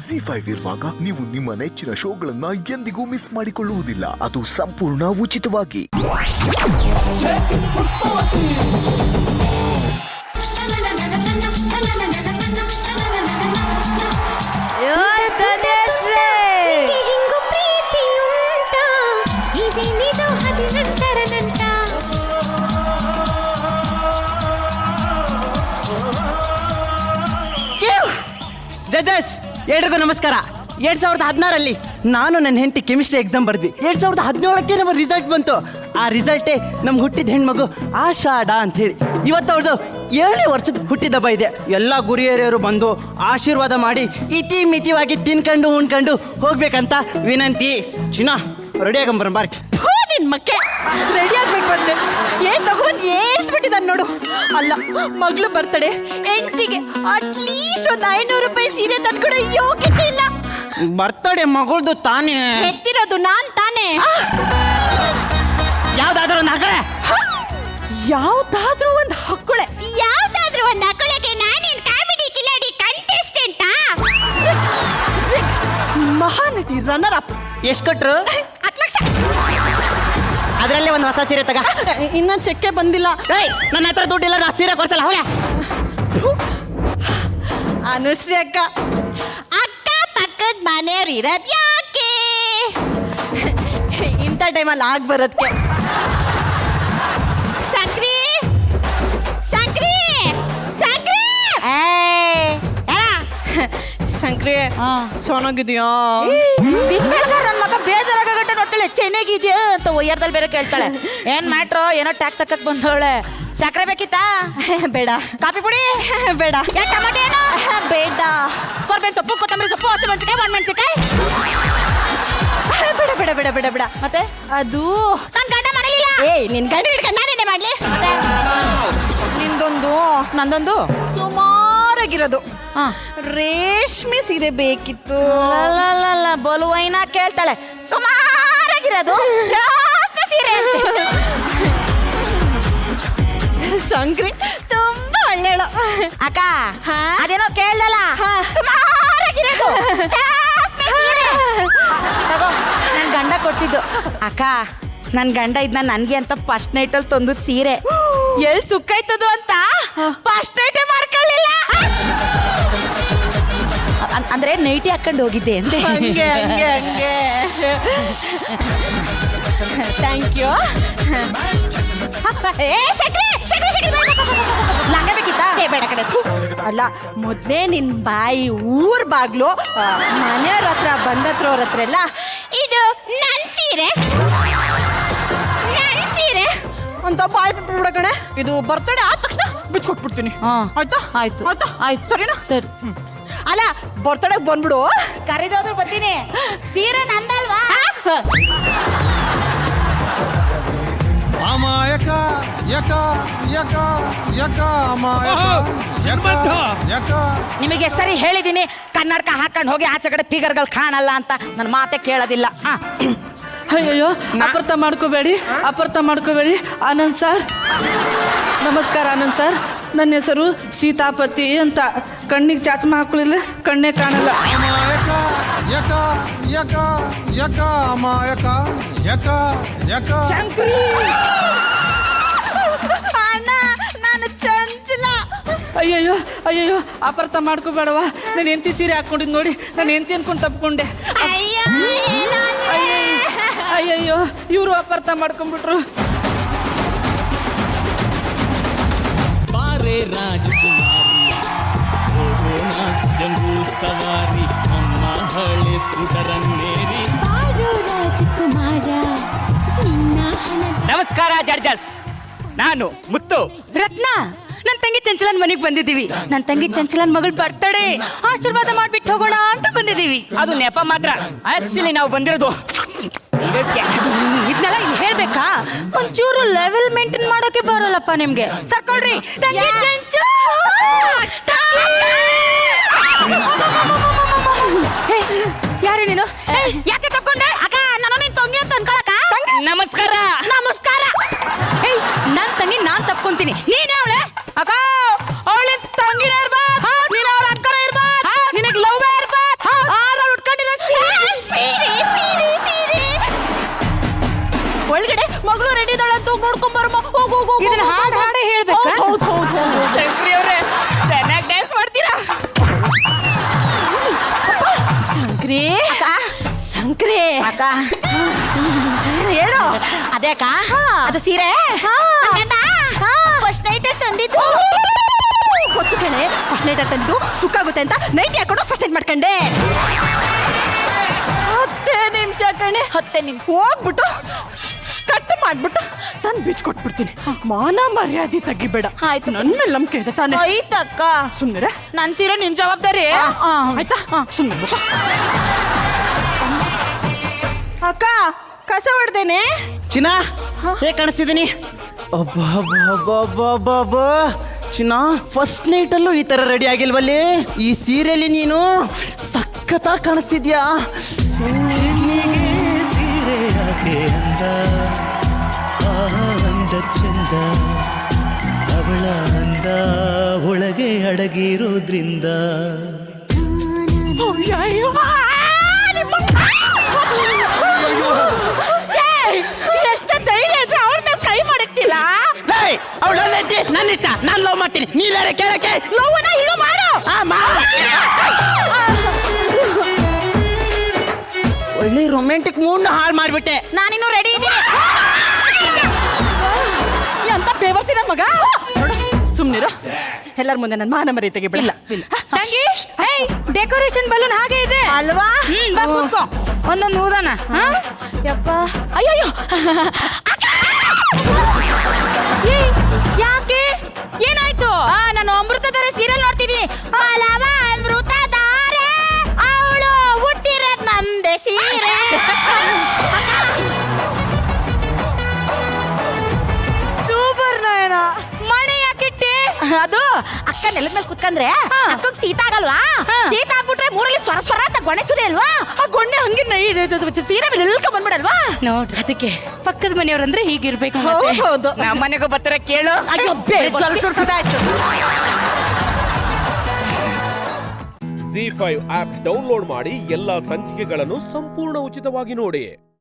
ZEE5 ಇರುವಾಗ ನೀವು ನಿಮ್ಮ ನೆಚ್ಚಿನ ಶೋಗಳನ್ನ ಎಂದಿಗೂ ಮಿಸ್ ಮಾಡಿಕೊಳ್ಳುವುದಿಲ್ಲ. ಅದು ಸಂಪೂರ್ಣ ಉಚಿತವಾಗಿ. ಜಡ್ಜಸ್ ಎಲ್ರಿಗೂ ನಮಸ್ಕಾರ. 2016ರಲ್ಲಿ ನಾನು ನನ್ನ ಹೆಂಡತಿ ಕೆಮಿಸ್ಟ್ರಿ ಎಕ್ಸಾಮ್ ಬರೆದ್ವಿ. 2017ಕ್ಕೆ ನಮ್ಮ ರಿಸಲ್ಟ್ ಬಂತು. ಆ ರಿಸಲ್ಟೇ ನಮ್ಗೆ ಹುಟ್ಟಿದ ಹೆಣ್ಮಗು ಆಷಾಢ ಅಂತ ಹೇಳಿ. ಇವತ್ತು ಅವ್ರದ್ದು 7ನೇ ವರ್ಷದ ಹುಟ್ಟಿದಬ್ಬ ಇದೆ. ಎಲ್ಲ ಗುರಿಯರಿಯರು ಬಂದು ಆಶೀರ್ವಾದ ಮಾಡಿ ಇತಿ ಮಿತಿವಾಗಿ ತಿನ್ಕೊಂಡು ಉಣ್ಕೊಂಡು ಹೋಗ್ಬೇಕಂತ ವಿನಂತಿ. ಚಿನ್ನ ರೆಡಿ ಆಗಂಬರ್ಬಾರ್ಕಿ ನಿನ್ ಮಕ್ಕೆ ರೆಡಿ ಆಗ್ಬೇಕು ಬಂದೆ. ಏನ್ ತಗೊಂಡ್ ಏರ್ಸ್ಬಿಟ್ಟಿದ್ದಾನೆ ನೋಡು. ಅಲ್ಲ, ಮಗಳು ಬರ್ತಡೆ ಹೆಂಡತಿಗೆ ಅಟ್ಲೀಸ್ಟ್ ಒಂದು 500 ರೂಪಾಯಿ ಸೀರೆ ತಂದ್ಕೊಡೋ ಯೋಗ್ಯತೆ ಇಲ್ಲ. ಬರ್ತಡೆ ಮಗಳದು ತಾನೇ, ಎತ್ತಿರೋದು ನಾನ್ ತಾನೇ. ಯಾವ್ದಾದ್ರೂ ಒಂದು ಹಾಕಳೆ. ಯಾವ್ದಾದ್ರೂ ಒಂದು ಹಕ್ಕಳೆ. ಯಾವ್ದಾದ್ರೂ ಒಂದು ಹಾಕೊಳ್ಳಕ್ಕೆ ನಾನೇನ್ comedy Kiladi ಕಂಟೆಸ್ಟೆಂಟಾ? Mahanati runner up. ಎಷ್ಟು ಕೊಟ್ರು? 10 ಲಕ್ಷ. ಅದರಲ್ಲೇ ಒಂದು ಹೊಸ ಸೀರೆ ತಗ. ಇನ್ನೊಂದು ಚೆಕ್ಕೆ ಬಂದಿಲ್ಲ. ನನ್ನ ಹತ್ರ ದುಡ್ಡಿಲ್ಲ, ನಾ ಸೀರೆ ಕೊಡ್ಸಲ್ಲ. ಹೋಗ ಅನುಶ್ರೀ ಅಕ್ಕ. ಅಕ್ಕ ಪಕ್ಕದ ಮನೆಯವ್ರು ಇರೋದ್ ಯಾಕೆ? ಇಂಥ ಟೈಮಲ್ಲಿ ಆಗ್ ಬರೋದಕ್ಕೆ. ಶಂಕ್ರಿ ಶಂಕ್ರಿ ಶಂಕ್ರಿ ಶಂಕ್ರಿ ಚೆನ್ನಾಗಿದ್ಯಾ? ನನ್ನ ಮಗ ಬೇಜಾರಾಗಟ್ಟೆ ನೋಡ್ತಾಳೆ. ಚೆನ್ನಾಗಿದ್ಯಾ ಅಂತ ಒಯ್ಯರ್ದಲ್ಲಿ ಬೇರೆ ಕೇಳ್ತಾಳೆ. ಏನ್ ಮ್ಯಾಟ್ರು? ಏನೋ ಟ್ಯಾಕ್ಸ್ ಹಾಕಕ್ ಬಂದವಳೆ. ಸಕ್ಕರೆ ಬೇಕಿತ್ತಾ? ಬೇಡ. ಕಾಫಿ ಪುಡಿ ಬೇಡ. ಟಮಾಟೆ ಹಣ್ಣು ಬೇಡ. ಕೊರ್ಬೇನ್ ಸೊಪ್ಪು, ಕೊತ್ತಂಬರಿ ಸೊಪ್ಪು, ಹಸಿಮೆಣಸಿನಕಾಯಿ, ಒಣಮೆಣಸಿನಕಾಯಿ. ಬೇಡ ಬೇಡ ಬೇಡ ಬೇಡ ಬೇಡ. ಮತ್ತೆ ಅದು ನನ್ ಗಂಡ ಮಾಡಲಿಲ್ಲ. ನಿನ್ ಗಂಡ ಹಿಡ್ಕೊಂಡು ನಾನೇನೆ ಮಾಡ್ಲಿ? ಮತ್ತೆ ನಿಂದೊಂದು ನಂದೊಂದು ಸುಮಾರಾಗಿರೋದು ರೇಷ್ಮೆ ಸೀರೆ ಬೇಕಿತ್ತು. ಬಲುವೈನ ಕೇಳ್ತಾಳೆ. ಸುಮಾರಾಗಿರೋದು ರೇಷ್ಮೆ ಸೀರೆ ಅಂತ. ಶಂಕ್ರಿ ತುಂಬಾ ಒಳ್ಳೆಳು ಅಕ್ಕ. ಅದೇನೋ ಕೇಳ್ದಲ್ಲ, ಸುಮಾರಾಗಿರೋದು ರೇಷ್ಮೆ ಸೀರೆ. ತಗೋ, ನನ್ ಗಂಡ ಕೊಡ್ತಿದ್ದು. ಅಕ್ಕ, ನನ್ ಗಂಡ ಇದನ್ನ ನನ್ಗೆ ಅಂತ ಫಸ್ಟ್ ನೈಟ್ ಅಲ್ಲಿ ತಂದು ಸೀರೆ ಎಲ್ ಸುಕ್ಕಾಯ್ತದು ಅಂತ ಫಸ್ಟ್ ನೈಟೇ ಮಾಡ್ಕೊಳ್ಳಿಲ್ಲ. ಅಂದ್ರೆ ನೈಟಿ ಹಾಕೊಂಡು ಹೋಗಿದ್ದೆ ಅಂದೆ. ಹಂಗೆ ಹಂಗೆ ಹಂಗೆ. Thank you. ಲಂಗ ಬೇಕಿತ್ತಾ? ಬೇಡ ಕಡೆ. ಅಲ್ಲ, ಮೊದ್ಲೇ ನಿನ್ ಬಾಯಿ ಊರ್ ಬಾಗ್ಲು ಮನೆಯವ್ರ ಹತ್ರ ಬಂದತ್ರವ್ರ ಹತ್ರ ಎಲ್ಲ ಇದು ನನ್ ಸೀರೆ, ನನ್ ಸೀರೆ ಅಂತ ಬಾಯ್ ಬಿಟ್ಬಿಡ ಕಣೆ. ಇದು ಬರ್ತಡೆ ಆದ ತಕ್ಷಣ ಬಿಚ್ಕೊಟ್ಬಿಡ್ತೀನಿ. ಆಯ್ತಾ? ಆಯ್ತು ಆಯ್ತಾ? ಆಯ್ತು. ಸರಿನಾ? ಸರಿ. ಅಲ್ಲ, ಬರ್ತಡೆಗೆ ಬಂದ್ಬಿಡು. ಕರೆದೋದ್ರು ಬರ್ತೀನಿ. ಸೀರೆ ನಂದಲ್ವಾ? ಅಮಾಯಕ ಯಕ ಯಕ ಯಕ ಅಮಾಯಕ ಯಕ. ನಿಮಗೆ ಸರಿ ಹೇಳಿದೀನಿ, ಕನ್ನಡಕ ಹಾಕೊಂಡು ಹೋಗಿ ಆಚೆ ಕಡೆ ಫಿಗರ್ಗಳು ಕಾಣಲ್ಲ ಅಂತ. ನನ್ನ ಮಾತೆ ಕೇಳೋದಿಲ್ಲ. ಅಯ್ಯಯ್ಯೋ, ಅಪಾರ್ಥ ಮಾಡ್ಕೋಬೇಡಿ, ಅಪಾರ್ಥ ಮಾಡ್ಕೋಬೇಡಿ. ಆನಂದ್ ಸರ್ ನಮಸ್ಕಾರ. ಆನಂದ್ ಸರ್, ನನ್ನ ಹೆಸರು ಸೀತಾಪತಿ ಅಂತ. ಕಣ್ಣಿಗೆ ಚಾಚಮ ಹಾಕೊಳ್ಳಿಲ್ಲ, ಕಣ್ಣೇ ಕಾಣಲ್ಲ. ಅಮಾಯಕ ಯಕ ಯಕ ಯಕ ಅಮಾಯಕ ಯಕ ಯಕ. ಅಣ್ಣ, ನಾನು ಚಂಚಲ. ಅಯ್ಯಯ್ಯೋ ಅಯ್ಯಯ್ಯೋ, ಅಪಾರ್ಥ ಮಾಡ್ಕೋಬೇಡವಾ. ನಾನು ಹೆಂಡತಿ ಸೀರೆ ಹಾಕೊಂಡಿದ್ದು ನೋಡಿ ನಾನು ಹೆಂಡತಿ ಅನ್ಕೊಂಡು ತಪ್ಕೊಂಡೆ. ಅಯ್ಯಯ್ಯೋ, ಇವರು ಅಪಾರ್ಥ ಮಾಡ್ಕೊಂಡ್ಬಿಟ್ರು. ಬಾರೆ ರಾಜಕುಮಾರಿ, ಹೋಗೋಣ ಜಂಬೂ ಸವಾರಿ, ನಮ್ಮ ಹಳೆ ಸ್ಕೂಟರನ್ನೇರಿ. ನಮಸ್ಕಾರ ಜಡ್ಜಸ್, ನಾನು ಮುತ್ತು. ರತ್ನ, ನನ್ ತಂಗಿ ಚಂಚಲನ್ ಮನೆಗ್ ಬಂದಿದ್ದೀವಿ. ನನ್ ತಂಗಿ ಚಂಚಲನ್ ಮಗಳು ಬರ್ತಡೆ, ಆಶೀರ್ವಾದ ಮಾಡ್ಬಿಟ್ಟು ಹೋಗೋಣ ಅಂತ ಬಂದಿದ್ದೀವಿ. ಅದು ನೆಪ ಮಾತ್ರ. ಆಕ್ಚುಲಿ ನಾವು ಬಂದಿರೋದು ಇದನ್ನೆಲ್ಲ ಇಲ್ಲಿ ಹೇಳ್ಬೇಕಾ? ಒಂಚೂರು ಲೆವೆಲ್ ಮೇಂಟೈನ್ ಮಾಡೋಕೆ ಬರಲ್ಲಪ್ಪ ನಿಮ್ಗೆ. ತಕೊಳ್ರಿ ತಂಗಿ ಚಂಚು. ಯಾರೇ ನೀನು? ಯಾಕೆ ತಕೊಂಡೆ? ಅಕ್ಕ, ನಾನು ನಿನ್ ತಂಗಿ ಅಂತ ಅನ್ಕೊಳಕ. ನಮಸ್ಕಾರ. ನಮಸ್ಕಾರ. ನನ್ ತಂಗಿ ನಾನ್ ತಪ್ಕೊಂತೀನಿ. ನೀನ್ ಅವಳೆ ಅಕ್ಕ, ಅವಳಿನ ತಂಗಿನೇ ಇರ್ಬಾರ್ದು, ನೀನ್ ಅವಳ ಅಕ್ಕನೇ ಇರ್ಬಾರ್ದು, ನಿನಗ್ ಲವ್ ಇರ್ಬಾರ್ದು. ಶಂಕ್ರಿ ಶಂಕ್ರಿ ಅಕ್ಕ ಹೇಳು. ಅದೇ ಅಕ್ಕ ಅದು ಸೀರೆ ಫಸ್ಟ್ ನೈಟ್ ತಂದಿದ್ದು. ಗೊತ್ತು ಕಣೆ, ಫಸ್ಟ್ ನೈಟ್ ತಂದು ಸುಕ್ಕ ಆಗುತ್ತೆ ಅಂತ ನೈಟ್ ಹಾಕೊಂಡು ಫಸ್ಟ್ ನೈಟ್ ಮಾಡ್ಕೊಂಡೆ. 10 ನಿಮಿಷ ಕಣೆ, 10 ನಿಮಿಷ ಹೋಗ್ಬಿಟ್ಟು ಕಟ್ ಮಾಡ್ಬಿಟ್ಟು ತಾನು ಬೀಚ್ ಕೊಟ್ಬಿಡ್ತೀನಿ. ಮಾನ ಮರ್ಯಾದೆ ತೆಗಿಬೇಡ. ಆಯ್ತು. ನನ್ನ ಮೇಲೆ ನಂಬಿಕೆ ಇದೆ ತಾನೆ. ಆಯ್ತಕ್ಕ, ಸುಮ್ಮನೆ ನನ್ ಸೀರೆ ನಿನ್ ಜವಾಬ್ದಾರಿ. ಆಯ್ತಾ? ಸುಮ್ಮನೆ ಅಕ್ಕ, ಕಸ ಹೊಡ್ದೇನೆ. ಚಿನ್ನ ಹೇಗೆ ಕಾಣಿಸ್ತಿದ್ದೀನಿ? ಅಬ್ಬಬ್ಬಬ್ಬಬ್ಬಬ್ಬ ಚಿನ್ನ, ಫಸ್ಟ್ ನೈಟ್ ಅಲ್ಲೂ ಈ ತರ ರೆಡಿ ಆಗಿಲ್ವಲ್ಲಿ? ಈ ಸೀರೆಯಲ್ಲಿ ನೀನು ಸಖತ್ತಾಗಿ ಕಾಣಿಸ್ತಿದ್ಯಾ. ಸೀರೆ ಯಾಕೆ ಅಂದ, ಅಂದ ಚಂದ, ಅವಳ ಅಂದ ಒಳಗೆ ಅಡಗಿರೋದ್ರಿಂದ. ಎಷ್ಟು ಧೈರ್ಯ ಇದ್ರೆ ಅವಳ ಮೇಲೆ ಕೈ ಮಾಡಕ್ತಿಲ್ಲ. ಅವಳು ನನ್ನ ಇಷ್ಟ, ನಾನು ಲವ್ ಮಾಡ್ತೀನಿ. ನೀವ್ಯಾರ ಕೇಳಕ್ಕೆ? ಲವ್ನ ಈಗ ಮಾಡು. ಒಳ್ಳೆ ರೊಮ್ಯಾಂಟಿಕ್ ಮೂಡ್ ಹಾಳು ಮಾಡ್ಬಿಟ್ಟೆ. ನಾನಿನ್ನು ರೆಡಿ ಇದ್ದೀನಿ. ಎಂತ ಬೇವರ್ಸಿ ನನ್ನ ಮಗ. ಸುಮ್ನಿರು, ಎಲ್ಲರ ಮುಂದೆ ನನ್ನ ಮಾನ ಮರಿ ತೆಗಿಬಿಡಲ್ಲ. ತಂಗಿ, ಹೇಯ್, ಡೆಕೋರೇಷನ್ ಬಲೂನ್ ಹಾಗೆ ಇದೆ ಅಲ್ವಾ? ಬಾ ಕೂತ್ಕೋ. ಒಂದೊಂದು ಊದನ. ಯಪ್ಪ, ಅಯ್ಯಯ್ಯೋ, ಏಯ್, ಯಾಕೆ ಏನಾಯ್ತು? ನಾನು ಅಮೃತಧಾರೆ ಸೀರಿಯಲ್ ನೋಡ್ತಿದ್ದೀನಿ. ಅಲವ ಅಮೃತಧಾರೆ, ಅವಳು ಹುಟ್ಟಿರೋದ್ ನಂದೆ ಸೀರೆ. ಸೂಪರ್ ನಯನ. ಮಣಿ ಯಾಕಿಟ್ಟೆ? ಅದು ಅಕ್ಕ ನೆಲದ ಮೇಲೆ ಕುತ್ಕಂದ್ರೆ ಅಕ್ಕಗ್ ಶೀತ ಆಗಲ್ವಾ? ಶೀತ ಆಗ್ಬಿಟ್ರೆ ಮೂರಲ್ಲಿ ಸ್ವರ ಸ್ವರ ಅಂತ ಗೊಣೆ ಸುರಿ ಅಲ್ವಾ? ಆ ಗೊಣ್ಣೆ ಹಂಗೆ ಸೀರೆ ಮೇಲೆ ಎಲ್ಕ ಬಂದ್ಬಿಡಲ್ವಾ? ನೋಡ್ರಿ, ಅದಕ್ಕೆ ಪಕ್ಕದ ಮನೆಯವ್ರಂದ್ರೆ ಹೀಗಿರ್ಬೇಕು. ಹೌದು. ನಮ್ಮ ಮನೆಗೂ ಬರ್ತಾರ ಕೇಳು. ಅಯ್ಯೋ, ಆಯ್ತು. ZEE5 ಆಪ್ ಡೌನ್ಲೋಡ್ ಮಾಡಿ ಎಲ್ಲಾ ಸಂಚಿಕೆಗಳನ್ನು ಸಂಪೂರ್ಣ ಉಚಿತವಾಗಿ ನೋಡಿ.